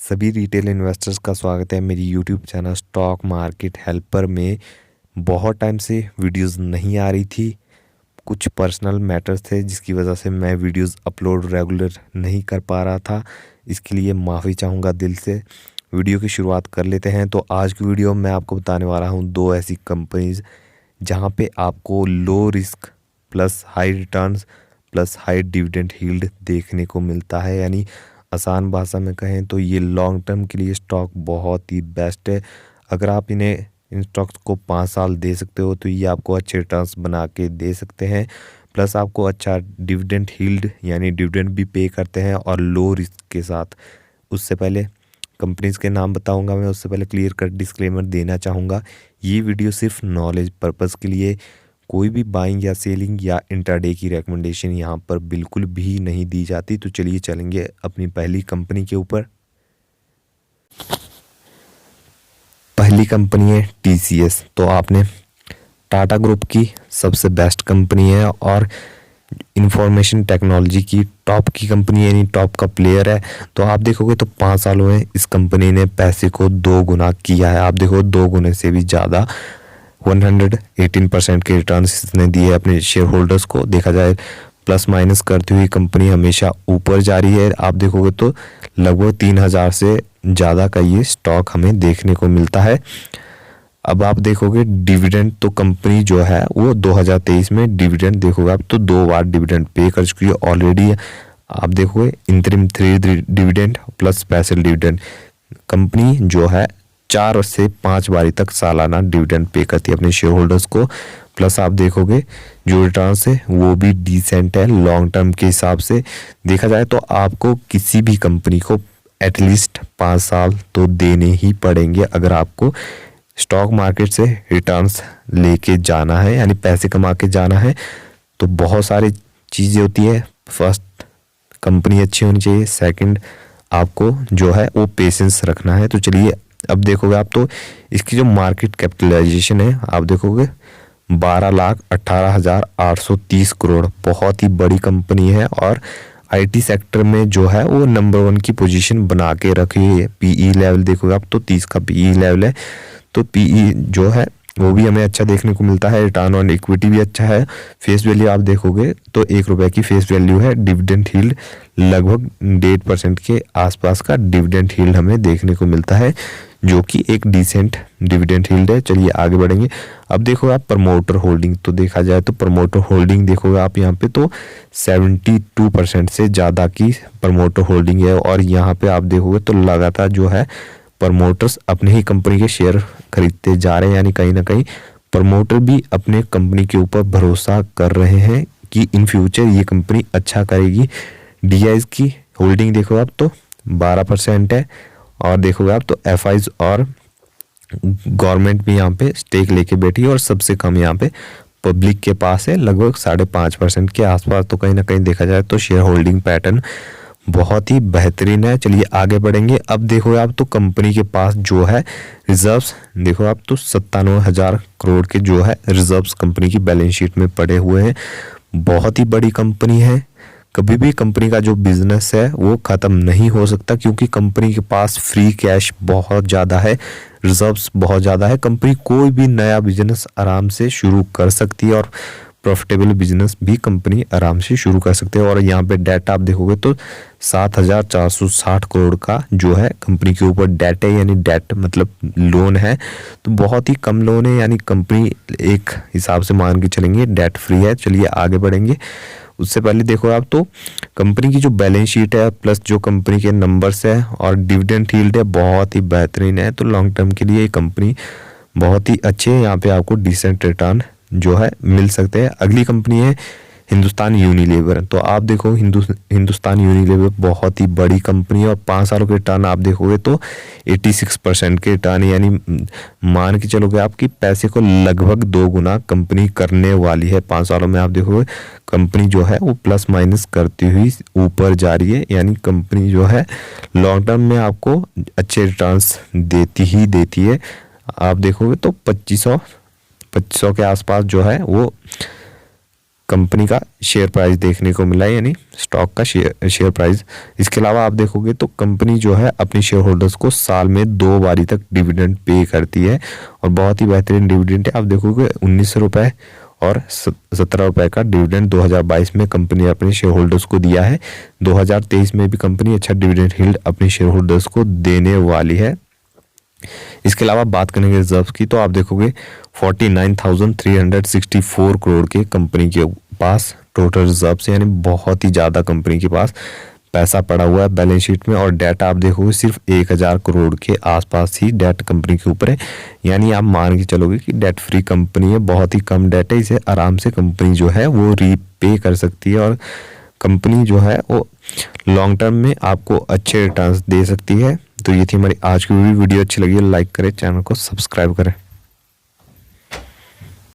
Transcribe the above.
सभी retail investors का स्वागत है मेरी YouTube channel stock market helper में। बहुत टाइम से वीडियोस नहीं आ रही थी। कुछ पर्सनल मैटर्स थे जिसकी वजह से मैं वीडियोस अपलोड रेगुलर नहीं कर पा रहा था। इसके लिए माफ़ी चाहूँगा दिल से। वीडियो की शुरुआत कर लेते हैं। तो आज की वीडियो में आपको बताने वाला हूँ दो ऐसी कंपनीज जहाँ पे आपको low risk plus high returns plus high dividend yield देखने को मिलता है। यानी आसान भाषा में कहें तो ये लॉन्ग टर्म के लिए स्टॉक बहुत ही बेस्ट है। अगर आप इन स्टॉक्स को 5 साल दे सकते हो तो ये आपको अच्छे रिटर्न्स बना के दे सकते हैं। प्लस आपको अच्छा डिविडेंड यील्ड यानी डिविडेंड भी पे करते हैं और लो रिस्क के साथ। उससे पहले कंपनीज के नाम बताऊंगा मैं, उससे पहले क्लियर कट डिस्क्लेमर देना चाहूँगा। ये वीडियो सिर्फ नॉलेज पर्पज़ के लिए, कोई भी बाइंग या सेलिंग या इंट्राडे की रिकमेंडेशन यहाँ पर बिल्कुल भी नहीं दी जाती। तो चलिए चलेंगे अपनी पहली कंपनी के ऊपर। पहली कंपनी है TCS। तो आपने टाटा ग्रुप की सबसे बेस्ट कंपनी है और इंफॉर्मेशन टेक्नोलॉजी की टॉप की कंपनी है, यानी टॉप का प्लेयर है। तो आप देखोगे तो 5 सालों में इस कंपनी ने पैसे को 2 गुना किया है। आप देखो 2 गुने से भी ज़्यादा 118% के रिटर्न इसने दिए अपने शेयर होल्डर्स को। देखा जाए प्लस माइनस करती हुई कंपनी हमेशा ऊपर जा रही है। आप देखोगे तो लगभग 3000 से ज़्यादा का ये स्टॉक हमें देखने को मिलता है। अब आप देखोगे डिविडेंड, तो कंपनी जो है वो 2023 में डिविडेंड देखोगे आप तो 2 बार डिविडेंड पे कर चुकी है ऑलरेडी। आप देखोगे इंतरिम 3 dividend plus special dividend. Company जो है 4 से 5 बारी तक सालाना डिविडेंड पे करती है अपने शेयर होल्डर्स को। प्लस आप देखोगे जो रिटर्न्स है वो भी डिसेंट है लॉन्ग टर्म के हिसाब से। देखा जाए तो आपको किसी भी कंपनी को एटलीस्ट 5 साल तो देने ही पड़ेंगे अगर आपको स्टॉक मार्केट से रिटर्न्स लेके जाना है, यानी पैसे कमा के जाना है। तो बहुत सारी चीज़ें होती है। फर्स्ट, कंपनी अच्छी होनी चाहिए। सेकंड, आपको जो है वो पेशेंस रखना है। तो चलिए अब देखोगे आप तो इसकी जो मार्केट कैपिटलाइजेशन है आप देखोगे 12,18,830 करोड़। बहुत ही बड़ी कंपनी है और IT सेक्टर में जो है वो नंबर 1 की पोजीशन बना के रखी है। PE लेवल देखोगे आप तो 30 का PE लेवल है। तो PE जो है वो भी हमें अच्छा देखने को मिलता है। रिटर्न ऑन इक्विटी भी अच्छा है। फेस वैल्यू आप देखोगे तो 1 रुपये की फेस वैल्यू है। डिविडेंड यील्ड लगभग 1.5% के आसपास का डिविडेंड यील्ड हमें देखने को मिलता है, जो कि एक डिसेंट डिविडेंड यील्ड है। चलिए आगे बढ़ेंगे। अब देखो आप प्रमोटर होल्डिंग, तो देखा जाए तो प्रमोटर होल्डिंग देखोगे आप यहाँ पे तो 72% से ज़्यादा की प्रमोटर होल्डिंग है। और यहाँ पे आप देखोगे तो लगातार जो है प्रमोटर्स अपने ही कंपनी के शेयर खरीदते जा रहे हैं, यानी कहीं ना कहीं प्रमोटर भी अपने कंपनी के ऊपर भरोसा कर रहे हैं कि इन फ्यूचर ये कंपनी अच्छा करेगी। DIs की होल्डिंग देखो आप तो 12% है। और देखोगे आप तो FIs और गवर्नमेंट भी यहाँ पे स्टेक लेके बैठी है और सबसे कम यहाँ पे पब्लिक के पास है, लगभग 5.5% के आसपास। तो कहीं ना कहीं देखा जाए तो शेयर होल्डिंग पैटर्न बहुत ही बेहतरीन है। चलिए आगे बढ़ेंगे। अब देखो आप तो कंपनी के पास जो है रिजर्व्स देखो आप तो 97,000 करोड़ के जो है रिजर्व्स कंपनी की बैलेंस शीट में पड़े हुए हैं। बहुत ही बड़ी कंपनी है। कभी भी कंपनी का जो बिजनेस है वो ख़त्म नहीं हो सकता, क्योंकि कंपनी के पास फ्री कैश बहुत ज़्यादा है, रिजर्व्स बहुत ज़्यादा है। कंपनी कोई भी नया बिजनेस आराम से शुरू कर सकती है और प्रॉफिटेबल बिजनेस भी कंपनी आराम से शुरू कर सकते हैं। और यहाँ पे डेट आप देखोगे तो 7,460 करोड़ का जो है कंपनी के ऊपर डेट है, यानी डेट मतलब लोन है। तो बहुत ही कम लोन है, यानी कंपनी एक हिसाब से मान के चलेंगे डेट फ्री है। चलिए आगे बढ़ेंगे। उससे पहले देखो आप तो कंपनी की जो बैलेंस शीट है प्लस जो कंपनी के नंबर्स है और डिविडेंड यील्ड है बहुत ही बेहतरीन है। तो लॉन्ग टर्म के लिए ये कंपनी बहुत ही अच्छी है। यहाँ पे आपको डिसेंट रिटर्न जो है मिल सकते हैं। अगली कंपनी है हिंदुस्तान यूनिलीवर। तो आप देखो हिंदुस्तान यूनिलीवर बहुत ही बड़ी कंपनी है और 5 सालों के रिटर्न आप देखोगे तो 86% के रिटर्न, यानी मान के चलोगे आपकी पैसे को लगभग 2 गुना कंपनी करने वाली है 5 सालों में। आप देखोगे कंपनी जो है वो प्लस माइनस करती हुई ऊपर जा रही है, यानी कंपनी जो है लॉन्ग टर्म में आपको अच्छे रिटर्न्स देती है। आप देखोगे तो 2500 के आसपास जो है वो कंपनी का शेयर प्राइस देखने को मिला है, यानी स्टॉक का शेयर प्राइस। इसके अलावा आप देखोगे तो कंपनी जो है अपने शेयर होल्डर्स को साल में 2 बारी तक डिविडेंड पे करती है और बहुत ही बेहतरीन डिविडेंड है। आप देखोगे 19 रुपये और 17 रुपये का डिविडेंड 2022 में कंपनी ने अपने शेयर होल्डर्स को दिया है। 2023 में भी कंपनी अच्छा डिविडेंड यील्ड अपने शेयर होल्डर्स को देने वाली है। इसके अलावा बात करेंगे रिजर्व की, तो आप देखोगे 49,364 करोड़ के कंपनी के पास टोटल रिजर्व से, यानी बहुत ही ज़्यादा कंपनी के पास पैसा पड़ा हुआ है बैलेंस शीट में। और डेट आप देखोगे सिर्फ 1,000 करोड़ के आसपास ही डेट कंपनी के ऊपर है, यानी आप मान के चलोगे कि डेट फ्री कंपनी है, बहुत ही कम डेट है, इसे आराम से कंपनी जो है वो रीपे कर सकती है और कंपनी जो है वो लॉन्ग टर्म में आपको अच्छे रिटर्न्स दे सकती है। तो ये थी हमारी आज की वीडियो अच्छी लगी लाइक करें, चैनल को सब्सक्राइब करें।